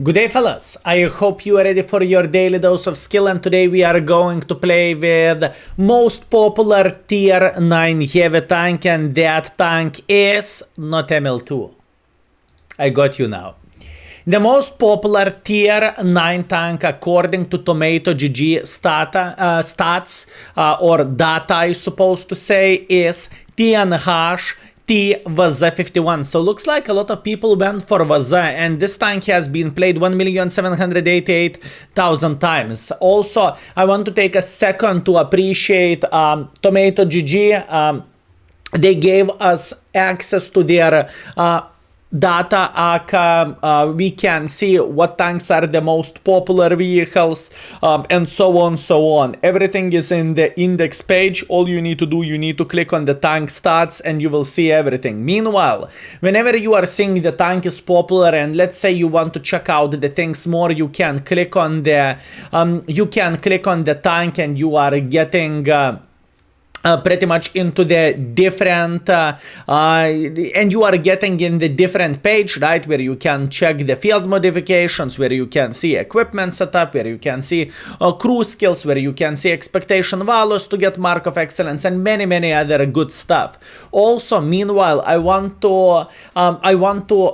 Good day, fellas. I hope you are ready for your daily dose of skill, and today we are going to play with most popular tier 9 heavy tank, and that tank is not ML2. I got you now. The most popular tier 9 tank according to Tomato GG stats or data, I supposed to say, is TNH T VOD 51. So looks like a lot of people went for VOD, and this tank has been played 1,788,000 times. Also, I want to take a second to appreciate Tomato GG. They gave us access to their data. We can see what tanks are the most popular vehicles, and so on. Everything is in the index page. All you need to do, you need to click on the tank stats and you will see everything. Meanwhile, whenever you are seeing the tank is popular and let's say you want to check out the things more, you can click on the tank and you are getting pretty much into the different and you are getting in the different page, right, where you can check the field modifications, where you can see equipment setup, where you can see crew skills, where you can see expectation values to get mark of excellence, and many other good stuff. Also, meanwhile, I want to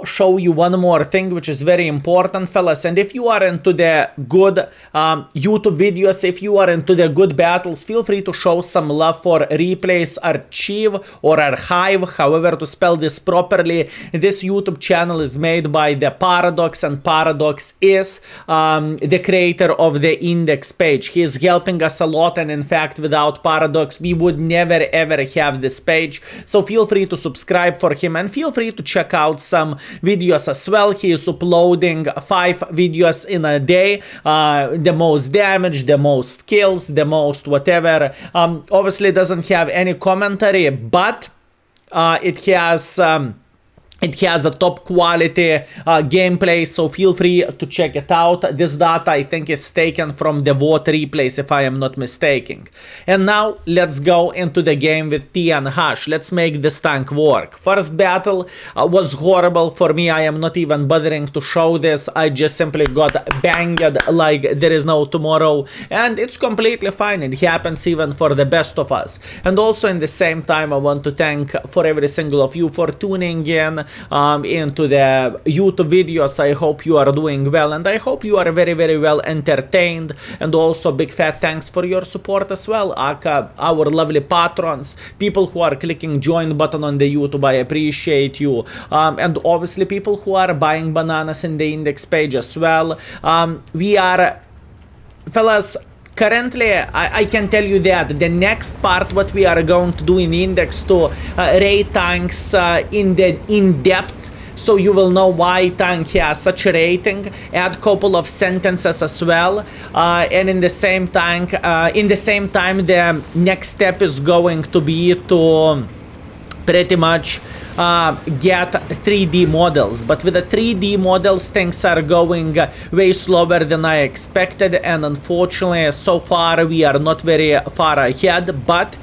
show you one more thing which is very important, fellas. And if you are into the good YouTube videos, if you are into the good battles, feel free to show some love for Replays Archive or Archive, however to spell this properly. This YouTube channel is made by the Paradox, and Paradox is the creator of the index page. He is helping us a lot, and in fact without Paradox we would never ever have this page. So feel free to subscribe for him and feel free to check out some videos as well. He is uploading 5 videos in a day, the most damage, the most kills, the most whatever. Obviously doesn't have any commentary, but it has a top quality gameplay, so feel free to check it out. This data I think is taken from the VOD replays if I am not mistaken. And now let's go into the game with TNH. Let's make this tank work. First battle was horrible for me. I am not even bothering to show this. I just simply got banged like there is no tomorrow, and it's completely fine. It happens even for the best of us. And also in the same time I want to thank for every single of you for tuning in into the YouTube videos. I hope you are doing well, and I hope you are very well entertained. And also big fat thanks for your support as well, our lovely patrons, people who are clicking join button on the YouTube. I appreciate you, and obviously people who are buying bananas in the index page as well. We are, fellas, currently, I can tell you that the next part what we are going to do in index to rate tanks in depth, so you will know why tank has such a rating. Add couple of sentences as well, and in the same time the next step is going to be to pretty much get 3D models. But with the 3D models things are going way slower than I expected, and unfortunately so far we are not very far ahead. But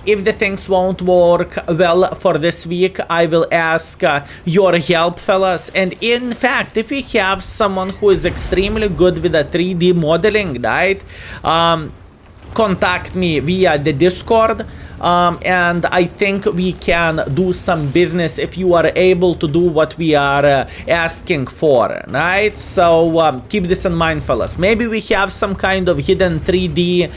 if the things won't work well for this week, I will ask your help, fellas. And in fact, if we have someone who is extremely good with the 3D modeling, right, contact me via the Discord. And I think we can do some business if you are able to do what we are asking for, right? So keep this in mind, fellas. Maybe we have some kind of hidden 3D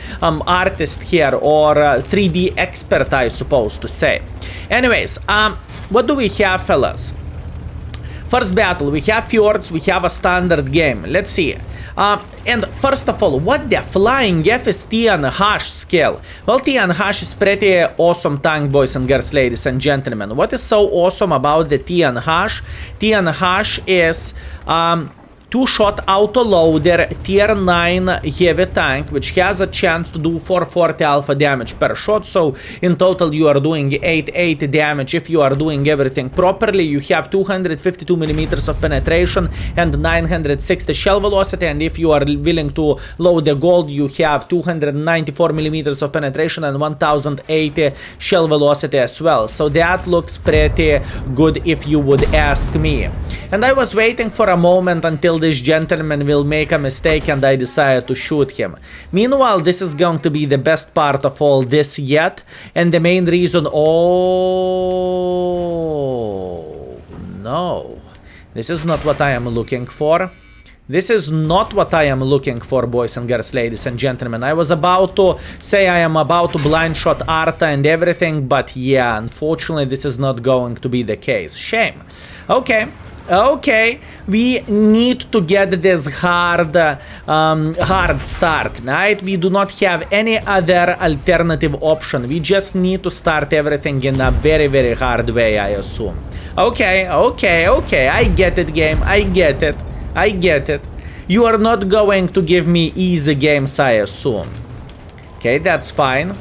artist here, or 3D expert, I suppose to say. Anyways, what do we have, fellas? First battle, we have Fjords, we have a standard game. Let's see. And first of all, what the flying F is TNH skill? Well, TNH is pretty awesome tank, boys and girls, ladies and gentlemen. What is so awesome about the TNH? TNH is 2-shot auto-loader tier 9 heavy tank, which has a chance to do 440 alpha damage per shot. So in total you are doing 880 damage if you are doing everything properly. You have 252 millimeters of penetration and 960 shell velocity, and if you are willing to load the gold, you have 294 millimeters of penetration and 1080 shell velocity as well. So that looks pretty good if you would ask me. And I was waiting for a moment until this gentleman will make a mistake and I decide to shoot him. Meanwhile, this is going to be the best part of all this yet, and the main reason... Oh, no. This is not what I am looking for. This is not what I am looking for, boys and girls, ladies and gentlemen. I was about to say I am about to blind shot Arta and everything, but yeah, unfortunately this is not going to be the case. Shame. Okay. Okay, we need to get this hard start, right? We do not have any other alternative option. We just need to start everything in a very, very hard way, I assume. Okay, I get it, game. I get it. You are not going to give me easy games, I assume. Okay, that's fine.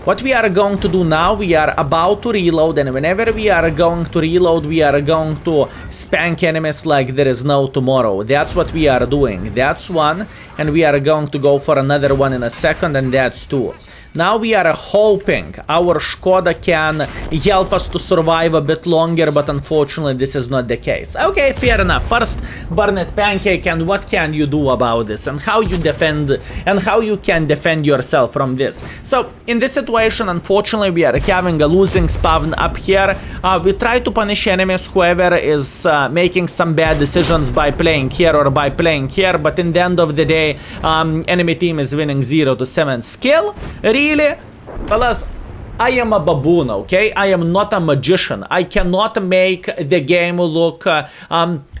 What we are going to do now, we are about to reload, and whenever we are going to reload, we are going to spank enemies like there is no tomorrow. That's what we are doing. That's one, and we are going to go for another one in a second, and that's two. Now we are hoping our Skoda can help us to survive a bit longer, but unfortunately this is not the case. Okay, fair enough. First, Burnett Pancake, and what can you do about this, and how you defend, and how you can defend yourself from this. So, in this situation, unfortunately, we are having a losing spawn up here. We try to punish enemies, whoever is making some bad decisions by playing here or by playing here, but in the end of the day, enemy team is winning 0-7. Skill? Really? Fellas, I am a baboon, okay? I am not a magician. I cannot make the game look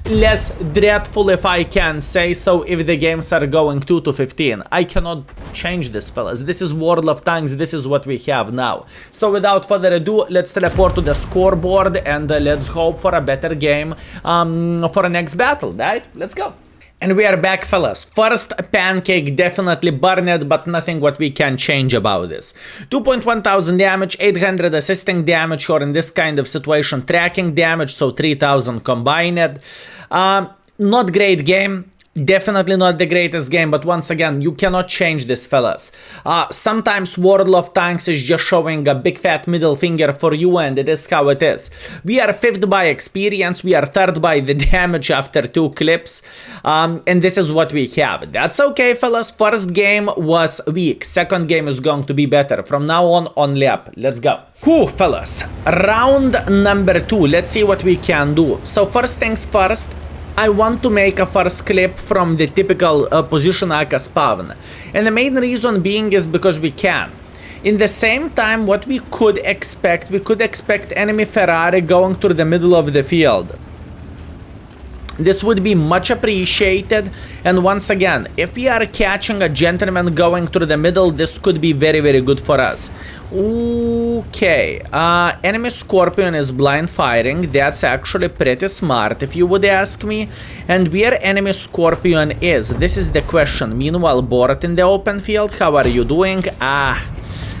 less dreadful, if I can say so, if the games are going 2-15. I cannot change this, fellas. This is World of Tanks. This is what we have now. So without further ado, let's teleport to the scoreboard and let's hope for a better game for the next battle, right? Let's go. And we are back, fellas. First Pancake definitely burned, but nothing what we can change about this. 2,100 damage, 800 assisting damage, or in this kind of situation, tracking damage, so 3,000 combined. Not great game. Definitely not the greatest game, but once again, you cannot change this, fellas. Sometimes World of Tanks is just showing a big fat middle finger for you, and it is how it is. We are 5th by experience, we are 3rd by the damage after 2 clips, and this is what we have. That's okay, fellas. First game was weak, second game is going to be better. From now on, only up. Let's go. Whew, fellas. Round number 2, let's see what we can do. So first things first, I want to make a first clip from the typical position AK spawn. And the main reason being is because we can. In the same time, what we could expect enemy Ferrari going through the middle of the field. This would be much appreciated, and once again, if we are catching a gentleman going through the middle, this could be very, very good for us. Okay, enemy Scorpion is blind firing. That's actually pretty smart, if you would ask me. And where enemy Scorpion is, this is the question. Meanwhile, Borat in the open field, how are you doing?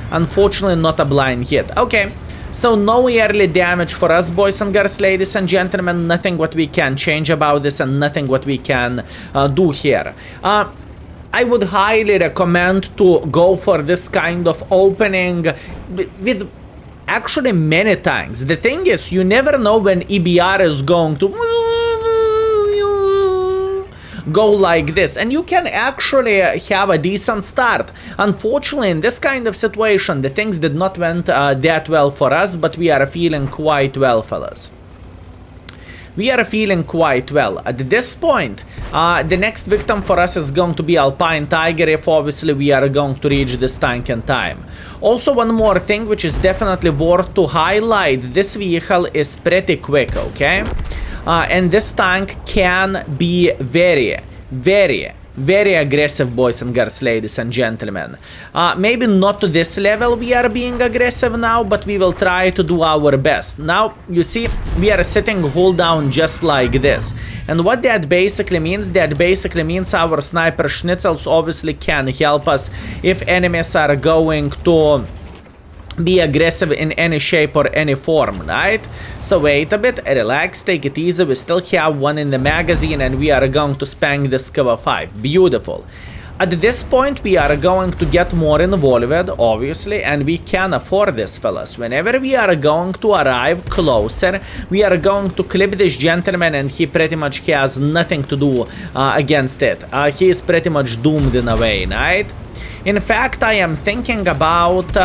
Unfortunately not a blind hit. Okay. So no early damage for us, boys and girls, ladies and gentlemen. Nothing what we can change about this, and nothing what we can do here. I would highly recommend to go for this kind of opening with actually many tanks. The thing is, you never know when EBR is going to go like this, and you can actually have a decent start. Unfortunately, in this kind of situation, the things did not went that well for us, but we are feeling quite well, fellas. We are feeling quite well. At this point, the next victim for us is going to be Alpine Tiger, if obviously we are going to reach this tank in time. Also, one more thing which is definitely worth to highlight, this vehicle is pretty quick, okay? And this tank can be very, very, very aggressive, boys and girls, ladies and gentlemen. Maybe not to this level we are being aggressive now, but we will try to do our best. Now, you see, we are sitting hold down just like this. And what that basically means, our sniper schnitzels obviously can help us if enemies are going to be aggressive in any shape or any form, right? So wait a bit, relax, take it easy. We still have one in the magazine, and we are going to spank the Skill4ltu. Beautiful. At this point, we are going to get more involved, obviously, and we can afford this, fellas. Whenever we are going to arrive closer, we are going to clip this gentleman, and he pretty much has nothing to do against it. He is pretty much doomed in a way, right? In fact, I am thinking about...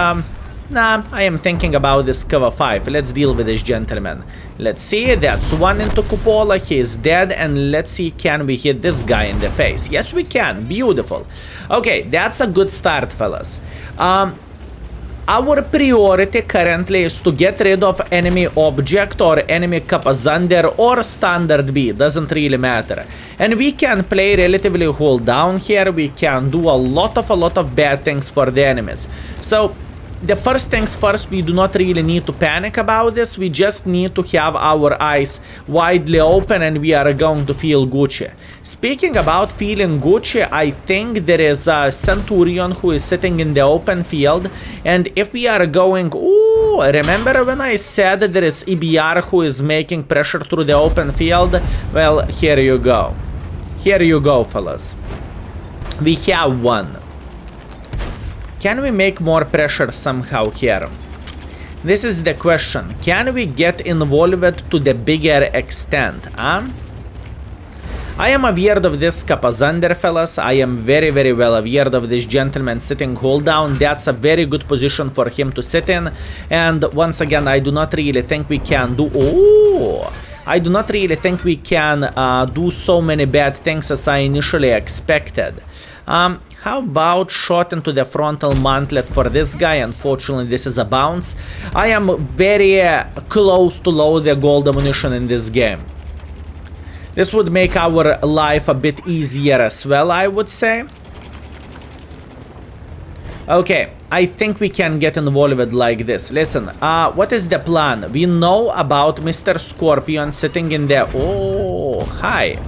I am thinking about this cover 5. Let's deal with this gentleman. Let's see, that's one into cupola, he is dead, and let's see, can we hit this guy in the face? Yes, we can, beautiful. Okay, that's a good start, fellas. Our priority currently is to get rid of enemy object or enemy Kapazander or standard B, doesn't really matter. And we can play relatively hold down here, we can do a lot of bad things for the enemies. So, the first things first, we do not really need to panic about this, we just need to have our eyes widely open and we are going to feel Gucci. Speaking about feeling Gucci, I think there is a Centurion who is sitting in the open field, and if we are going... Ooh, remember when I said there is EBR who is making pressure through the open field? Well, here you go. Here you go, fellas. We have one. Can we make more pressure somehow here? This is the question. Can we get involved to the bigger extent, huh? I am aware of this Kapazander, fellas. I am very well aware of this gentleman sitting hold down. That's a very good position for him to sit in. And once again, I do not really think we can do... Oh! I do not really think we can do so many bad things as I initially expected. How about shot into the frontal mantlet for this guy? Unfortunately, this is a bounce. I am very close to load the gold ammunition in this game. This would make our life a bit easier as well, I would say. Okay, I think we can get involved like this. Listen, what is the plan? We know about Mr. Scorpion sitting in there. Oh, hi.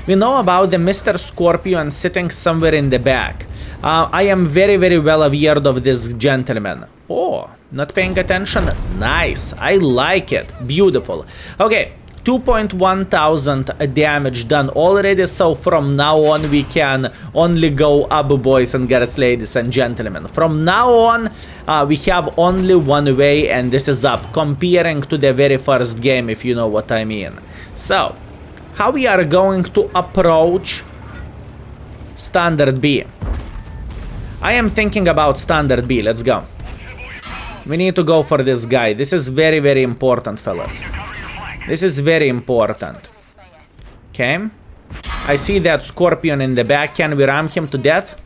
We know about the Mr. Scorpion sitting somewhere in the back. I am very well aware of this gentleman. Oh, not paying attention? Nice, I like it. Beautiful. Okay, 2.1 thousand damage done already, so from now on we can only go up, boys and girls, ladies and gentlemen. From now on, we have only one way, and this is up, comparing to the very first game, if you know what I mean. So, how we are going to approach standard B? I am thinking about standard B, let's go. We need to go for this guy. This is very important, fellas. This is very important. Okay. I see that Scorpion in the back. Can we ram him to death?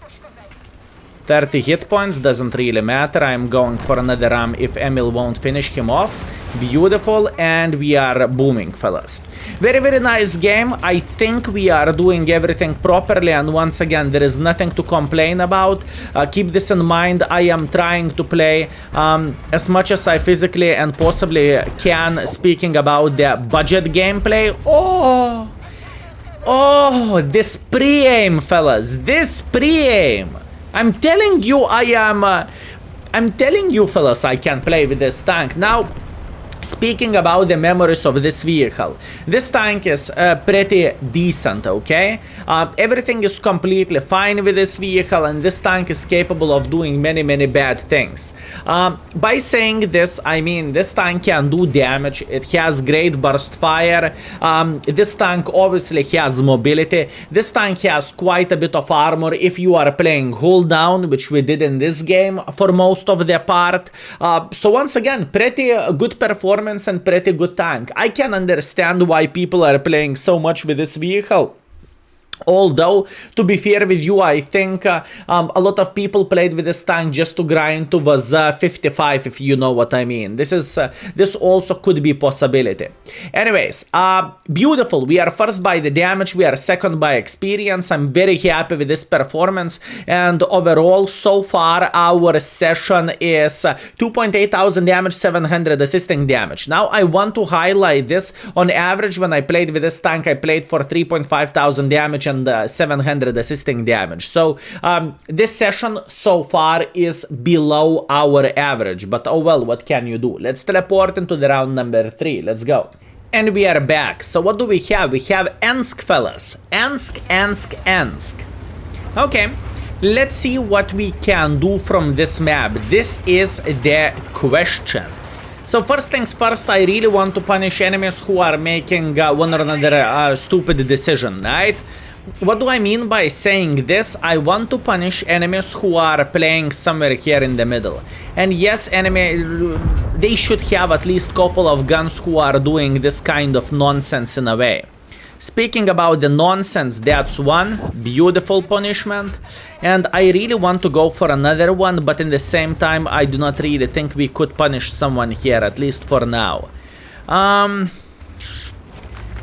30 hit points, doesn't really matter. I'm going for another ram if Emil won't finish him off. Beautiful, and we are booming, fellas. Very nice game. I think we are doing everything properly, and once again, there is nothing to complain about. Keep this in mind. I am trying to play as much as I physically and possibly can, speaking about the budget gameplay. Oh, this pre-aim, fellas. This pre-aim. I'm telling you, I'm telling you, fellas, I can play with this tank. Now, speaking about the memories of this vehicle, this tank is pretty decent, okay? Everything is completely fine with this vehicle, and this tank is capable of doing many bad things. By saying this, I mean this tank can do damage, it has great burst fire, this tank obviously has mobility, this tank has quite a bit of armor if you are playing hold down, which we did in this game for most of the part. So once again, pretty good performance and pretty good tank. I can understand why people are playing so much with this vehicle. Although, to be fair with you, I think a lot of people played with this tank just to grind to was 55, if you know what I mean. This also could be possibility. Anyways, beautiful. We are first by the damage, we are second by experience. I'm very happy with this performance, and overall, so far, our session is 2.8 thousand damage, 700 assisting damage. Now, I want to highlight this. On average, when I played with this tank, I played for 3.5 thousand damage and 700 assisting damage. So this session so far is below our average, but oh well, what can you do? Let's teleport into the round number 3. Let's go. And we are back. So what do we have? We have Ensk, fellas. Ensk. Okay. let's see what we can do from this map. This is the question. So first things first, I really want to punish enemies who are making one or another stupid decision, right? What do I mean by saying this? I want to punish enemies who are playing somewhere here in the middle. And yes, they should have at least couple of guns who are doing this kind of nonsense in a way. Speaking about the nonsense, that's one beautiful punishment. And I really want to go for another one, but in the same time, I do not really think we could punish someone here, at least for now.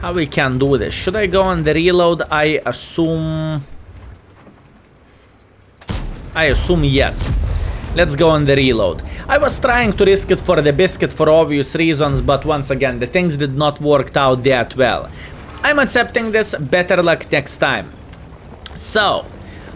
How we can do this? Should I go on the reload? I assume yes. Let's go on the reload. I was trying to risk it for the biscuit for obvious reasons, but once again, the things did not work out that well. I'm accepting this. Better luck next time. So,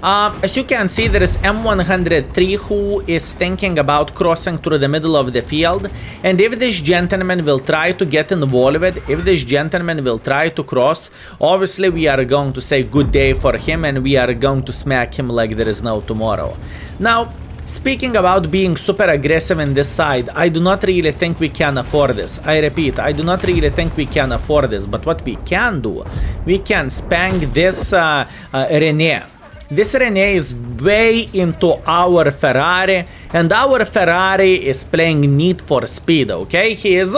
as you can see, there is M103 who is thinking about crossing through the middle of the field. And if this gentleman will try to get involved, if this gentleman will try to cross, obviously we are going to say good day for him and we are going to smack him like there is no tomorrow. Now, speaking about being super aggressive in this side, I do not really think we can afford this. I repeat, I do not really think we can afford this. But what we can do, we can spank this René. This René is way into our Ferrari, and our Ferrari is playing Need for Speed, okay? He is...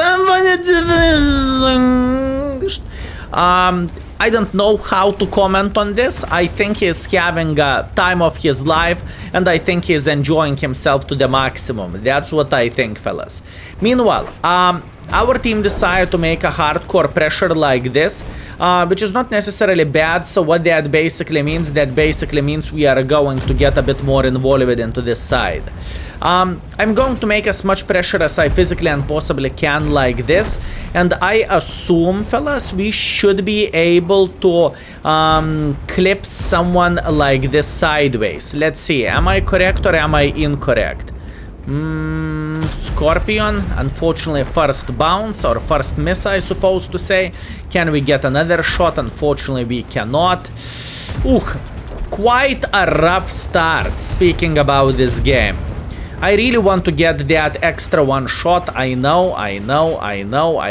I don't know how to comment on this. I think he's having a time of his life, and I think he's enjoying himself to the maximum. That's what I think, fellas. Meanwhile, our team decided to make a hardcore pressure like this, which is not necessarily bad. So what that basically means, we are going to get a bit more involved into this side. I'm going to make as much pressure as I physically and possibly can like this. And I assume, fellas, we should be able to clip someone like this sideways. Let's see, am I correct or am I incorrect? Scorpion, unfortunately first bounce or first miss, I suppose to say. Can we get another shot? Unfortunately we cannot. Quite a rough start, speaking about this game. I really want to get that extra one shot. I know, I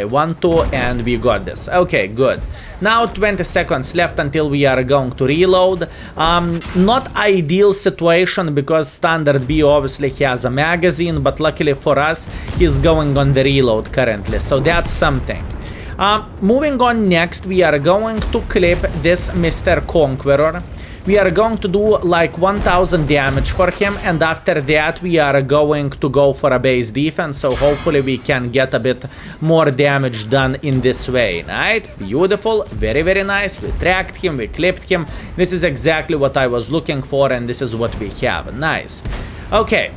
want to, and we got this. Okay, good. Now 20 seconds left until we are going to reload. Not ideal situation because Standard B obviously has a magazine, but luckily for us, he's going on the reload currently, so that's something. Moving on next, we are going to clip this Mr. Conqueror. We are going to do like 1000 damage for him, and after that we are going to go for a base defense, so hopefully we can get a bit more damage done in this way, right? Beautiful, very nice. We tracked him, we clipped him. This is exactly what I was looking for, and this is what we have. Nice. Okay,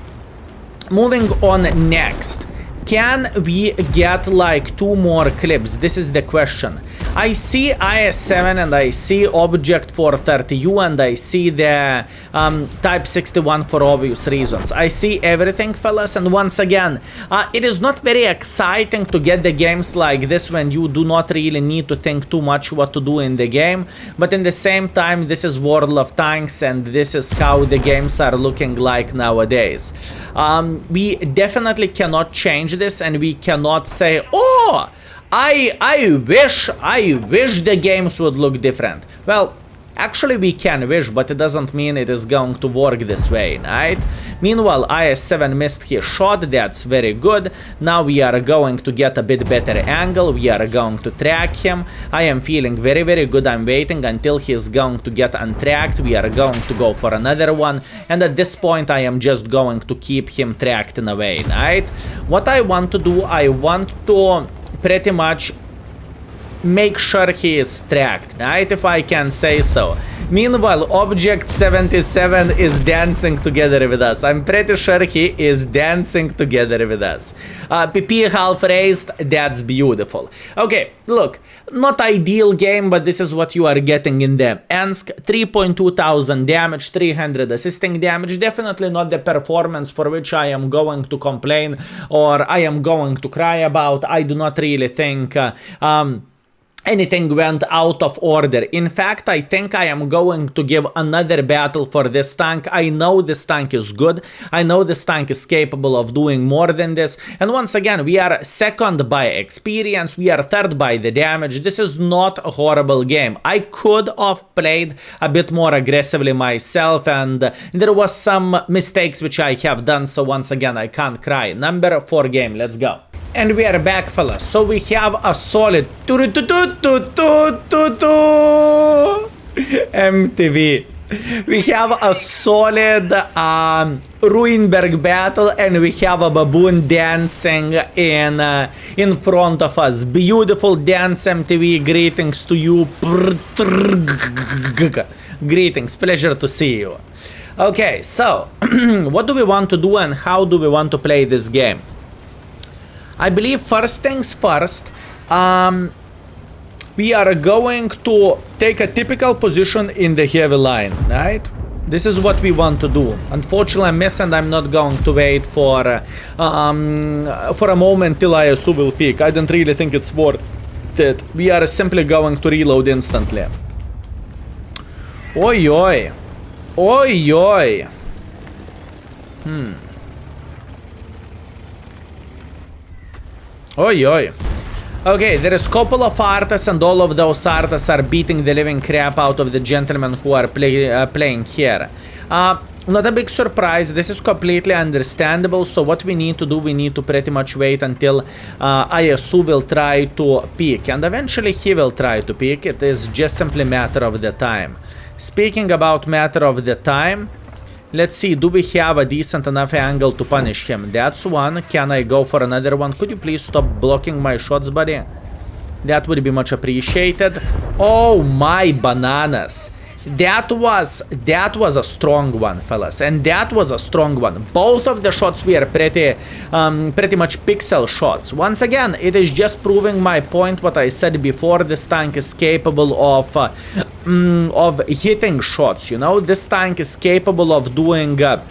moving on next. Can we get like 2 more clips? This is the question. I see IS-7 and I see Object 430U and I see the Type 61 for obvious reasons. I see everything, fellas, and once again, it is not very exciting to get the games like this when you do not really need to think too much what to do in the game, but in the same time, this is World of Tanks and this is how the games are looking like nowadays. We definitely cannot change this, and we cannot say, oh, I wish the games would look different. Well, actually we can wish, but it doesn't mean it is going to work this way, right? Meanwhile, IS-7 missed his shot. That's very good. Now we are going to get a bit better angle. We are going to track him. I am feeling very good. I'm waiting until he's going to get untracked. We are going to go for another one, and at this point I am just going to keep him tracked in a way, right? What I want to do, I want to pretty much make sure he is tracked, right, if I can say so. Meanwhile, Object 77 is dancing together with us. I'm pretty sure he is dancing together with us. PP half raised, that's beautiful. Okay, look, not ideal game, but this is what you are getting in the Ensk. 3,200 damage, 300 assisting damage. Definitely not the performance for which I am going to complain or I am going to cry about. I do not really think anything went out of order. In fact, I think I am going to give another battle for this tank. I know this tank is good. I know this tank is capable of doing more than this. And once again, we are second by experience. We are third by the damage. This is not a horrible game. I could have played a bit more aggressively myself, and there was some mistakes which I have done. So once again, I can't cry. Number 4 game. Let's go. And we are back, fellas. So we have a solid MTV. We have a solid Ruinberg battle, and we have a baboon dancing in front of us. Beautiful dance, MTV. Greetings to you. Greetings. Pleasure to see you. Okay, so what do we want to do and how do we want to play this game? I believe first things first, we are going to take a typical position in the heavy line, right? This is what we want to do. Unfortunately, I miss, and I'm not going to wait for a moment till ISU will peak. I don't really think it's worth it. We are simply going to reload instantly. Oi, oi. Oi, oi. Oi, oi. Okay, there is a couple of artists, and all of those artists are beating the living crap out of the gentlemen who are playing here. Not a big surprise. This is completely understandable. So what we need to do, we need to pretty much wait until ISU will try to peak. And eventually he will try to peak. It is just simply a matter of the time. Speaking about matter of the time, let's see, do we have a decent enough angle to punish him? That's one. Can I go for another one? Could you please stop blocking my shots, buddy? That would be much appreciated. Oh my bananas. That was a strong one, fellas. And that was a strong one. Both of the shots were pretty much pixel shots. Once again, it is just proving my point what I said before. This tank is capable of hitting shots, you know. This tank is capable of doing a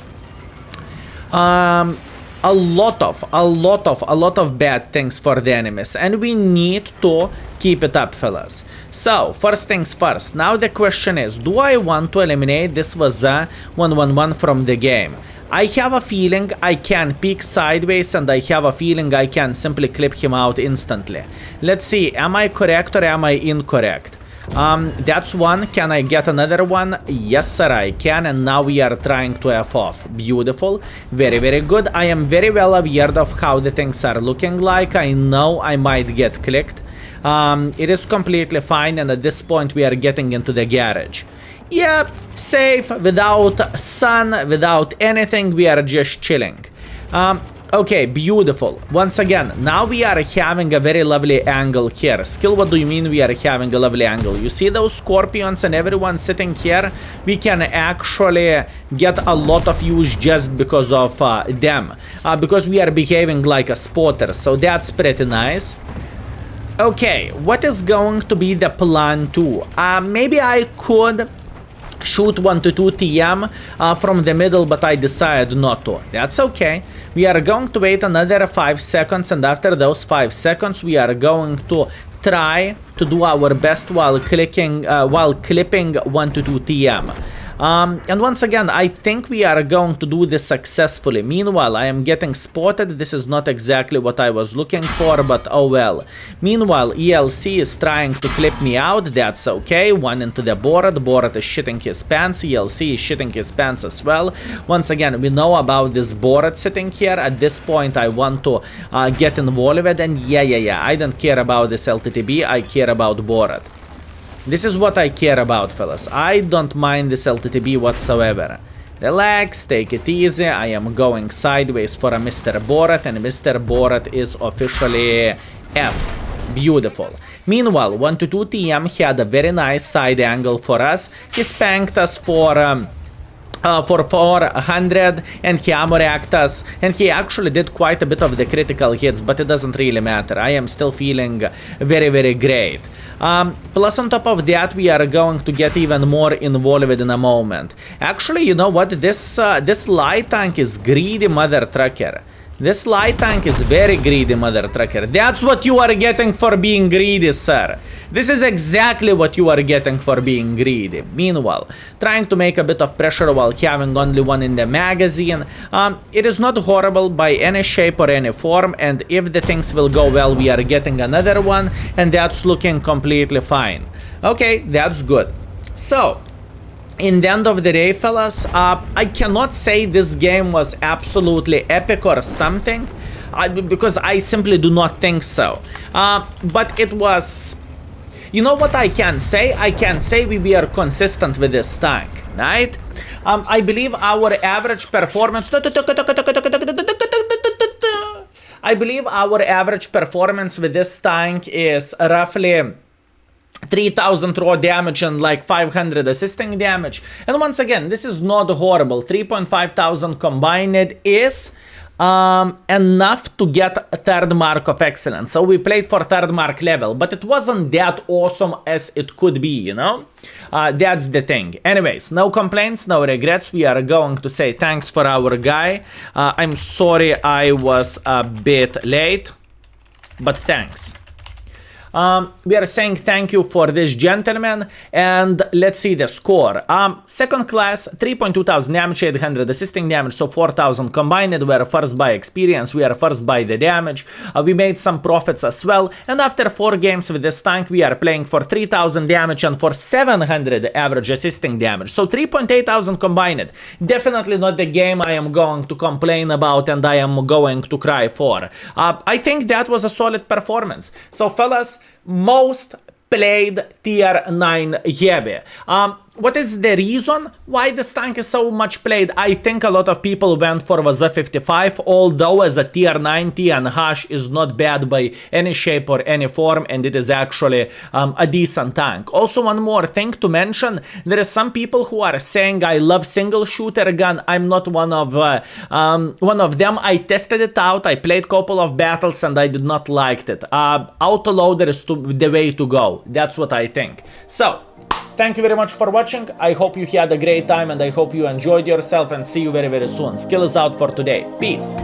lot of bad things for the enemies, and we need to keep it up, fellas. So first things first, now the question is, do I want to eliminate this was a 1-1-1 from the game? I have a feeling I can peek sideways, and I have a feeling I can simply clip him out instantly. Let's see, am I correct or am I incorrect? That's one. Can I get another one? Yes, sir, I can. And now we are trying to F off. Beautiful. Very, very good. I am very well aware of how the things are looking like. I know I might get clicked. It is completely fine. And at this point, we are getting into the garage. Yep, safe, without sun, without anything. We are just chilling. Okay, beautiful. Once again, now we are having a very lovely angle here. Skill, what do you mean we are having a lovely angle? You see those scorpions and everyone sitting here? We can actually get a lot of use just because of them. Because we are behaving like a spotter, so that's pretty nice. Okay, what is going to be the plan 2? Maybe I could shoot 122 TM from the middle, but I decided not to. That's okay. We are going to wait another 5 seconds, and after those 5 seconds, we are going to try to do our best while clipping 122 TM. And once again, I think we are going to do this successfully. Meanwhile, I am getting spotted. This is not exactly what I was looking for, but oh well. Meanwhile, ELC is trying to clip me out. That's okay. One into the Borat. Borat is shitting his pants. ELC is shitting his pants as well. Once again, we know about this Borat sitting here. At this point, I want to get involved. And yeah. I don't care about this LTTB. I care about Borat. This is what I care about, fellas. I don't mind this LTTB whatsoever. Relax, take it easy. I am going sideways for a Mr. Borat, and Mr. Borat is officially F. Beautiful. Meanwhile, 122 TM had a very nice side angle for us. He spanked us for 400, and he ammo-racked us, and he actually did quite a bit of the critical hits, but it doesn't really matter. I am still feeling very, very great. Plus on top of that, we are going to get even more involved in a moment. Actually, you know what? This light tank is greedy mother trucker. This light tank is very greedy, mother trucker. That's what you are getting for being greedy, sir. This is exactly what you are getting for being greedy. Meanwhile, trying to make a bit of pressure while having only one in the magazine. It is not horrible by any shape or any form, and if the things will go well, we are getting another one, and that's looking completely fine. Okay, that's good. So, in the end of the day, fellas, I cannot say this game was absolutely epic or something, because I simply do not think so. But it was... You know what I can say? I can say we are consistent with this tank, right? I believe our average performance... I believe our average performance with this tank is roughly 3000 raw damage and like 500 assisting damage. And once again, this is not horrible. 3,500 combined is enough to get a third mark of excellence. So we played for third mark level, but it wasn't that awesome as it could be, you know? That's the thing. Anyways, no complaints, no regrets. We are going to say thanks for our guy. I'm sorry I was a bit late, but thanks. We are saying thank you for this gentleman, and let's see the score. Second class, 3,200 damage, 800 assisting damage, so 4,000 combined. We are first by experience, we are first by the damage. We made some profits as well, and after 4 games with this tank, we are playing for 3,000 damage and for 700 average assisting damage, so 3,800 combined. Definitely not the game I am going to complain about and I am going to cry for. I think that was a solid performance. So fellas, most played tier 9 heavy. What is the reason why this tank is so much played? I think a lot of people went for Vaza 55, although as a tier 90 and hash is not bad by any shape or any form, and it is actually a decent tank. Also, one more thing to mention, there is some people who are saying I love single shooter gun. I'm not one of them. I tested it out, I played a couple of battles and I did not like it. Autoloader is the way to go. That's what I think. So, thank you very much for watching. I hope you had a great time and I hope you enjoyed yourself, and see you very, very soon. Skill is out for today. Peace.